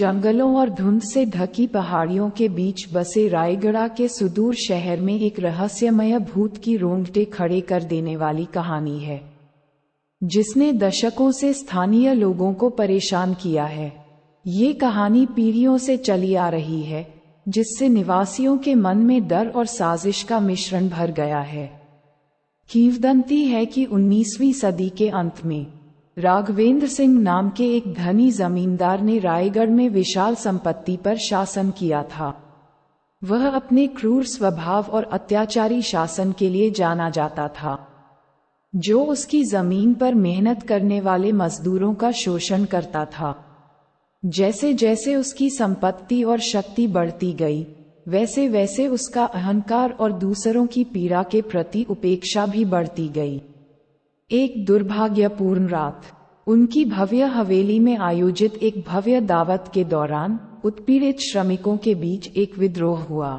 जंगलों और धुंध से ढकी पहाड़ियों के बीच बसे रायगढ़ के सुदूर शहर में एक रहस्यमय भूत की रोंगटे खड़े कर देने वाली कहानी है, जिसने दशकों से स्थानीय लोगों को परेशान किया है। ये कहानी पीढ़ियों से चली आ रही है, जिससे निवासियों के मन में डर और साजिश का मिश्रण भर गया है। किंवदंती है कि 19वीं सदी के अंत में राघवेंद्र सिंह नाम के एक धनी जमींदार ने रायगढ़ में विशाल संपत्ति पर शासन किया था। वह अपने क्रूर स्वभाव और अत्याचारी शासन के लिए जाना जाता था, जो उसकी जमीन पर मेहनत करने वाले मजदूरों का शोषण करता था। जैसे जैसे उसकी संपत्ति और शक्ति बढ़ती गई, वैसे वैसे उसका अहंकार और दूसरों की पीड़ा के प्रति उपेक्षा भी बढ़ती गई। एक दुर्भाग्यपूर्ण रात उनकी भव्य हवेली में आयोजित एक भव्य दावत के दौरान उत्पीड़ित श्रमिकों के बीच एक विद्रोह हुआ।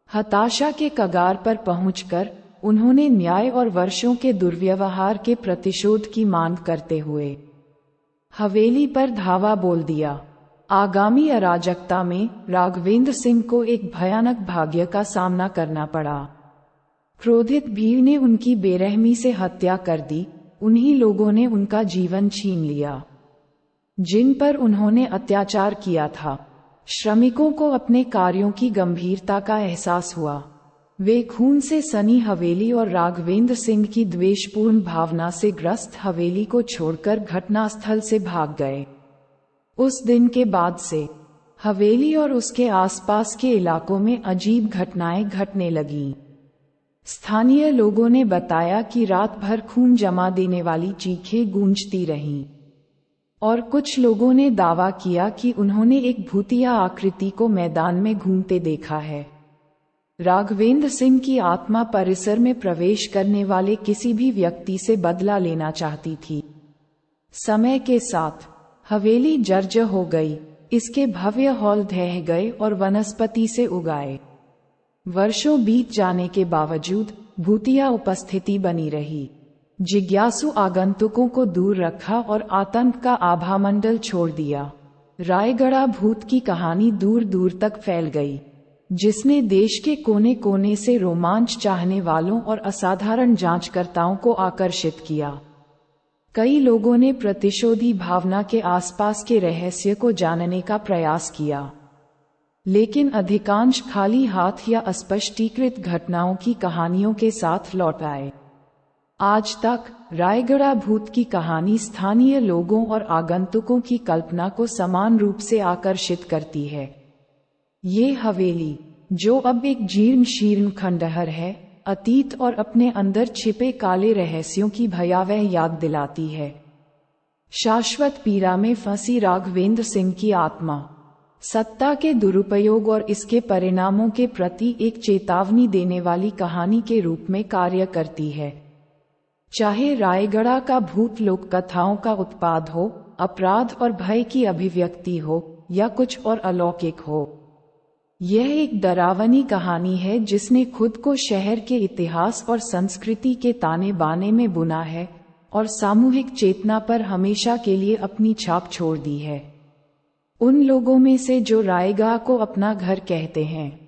हताशा के कगार पर पहुंचकर उन्होंने न्याय और वर्षों के दुर्व्यवहार के प्रतिशोध की मांग करते हुए हवेली पर धावा बोल दिया। आगामी अराजकता में राघवेंद्र सिंह को एक भयानक भाग्य का सामना करना पड़ा। क्रोधित भीड़ ने उनकी बेरहमी से हत्या कर दी। उन्हीं लोगों ने उनका जीवन छीन लिया जिन पर उन्होंने अत्याचार किया था। श्रमिकों को अपने कार्यों की गंभीरता का एहसास हुआ। वे खून से सनी हवेली और राघवेंद्र सिंह की द्वेषपूर्ण भावना से ग्रस्त हवेली को छोड़कर घटनास्थल से भाग गए। उस दिन के बाद से हवेली और उसके आसपास के इलाकों में अजीब घटनाएं घटने लगीं। स्थानीय लोगों ने बताया कि रात भर खून जमा देने वाली चीखें गूंजती रहीं, और कुछ लोगों ने दावा किया कि उन्होंने एक भूतिया आकृति को मैदान में घूमते देखा है। राघवेंद्र सिंह की आत्मा परिसर में प्रवेश करने वाले किसी भी व्यक्ति से बदला लेना चाहती थी। समय के साथ हवेली जर्जर हो गई, इसके भव्य हॉल ढह गए और वनस्पति से उगाए। वर्षों बीत जाने के बावजूद भूतिया उपस्थिति बनी रही। जिज्ञासु आगंतुकों को दूर रखा और आतंक का आभामंडल छोड़ दिया। रायगढ़ भूत की कहानी दूर दूर तक फैल गई, जिसने देश के कोने कोने से रोमांच चाहने वालों और असाधारण जांचकर्ताओं को आकर्षित किया। कई लोगों ने प्रतिशोधी भावना के आसपास के रहस्य को जानने का प्रयास किया, लेकिन अधिकांश खाली हाथ या अस्पष्टीकृत घटनाओं की कहानियों के साथ लौट आए। आज तक रायगढ़ भूत की कहानी स्थानीय लोगों और आगंतुकों की कल्पना को समान रूप से आकर्षित करती है। ये हवेली, जो अब एक जीर्ण शीर्ण खंडहर है, अतीत और अपने अंदर छिपे काले रहस्यों की भयावह याद दिलाती है। शाश्वत पीड़ा में फंसी राघवेंद्र सिंह की आत्मा सत्ता के दुरुपयोग और इसके परिणामों के प्रति एक चेतावनी देने वाली कहानी के रूप में कार्य करती है। चाहे रायगढ़ का भूत लोक कथाओं का उत्पाद हो, अपराध और भय की अभिव्यक्ति हो, या कुछ और अलौकिक हो, यह एक डरावनी कहानी है जिसने खुद को शहर के इतिहास और संस्कृति के ताने बाने में बुना है और सामूहिक चेतना पर हमेशा के लिए अपनी छाप छोड़ दी है। उन लोगों में से जो रायगढ़ को अपना घर कहते हैं।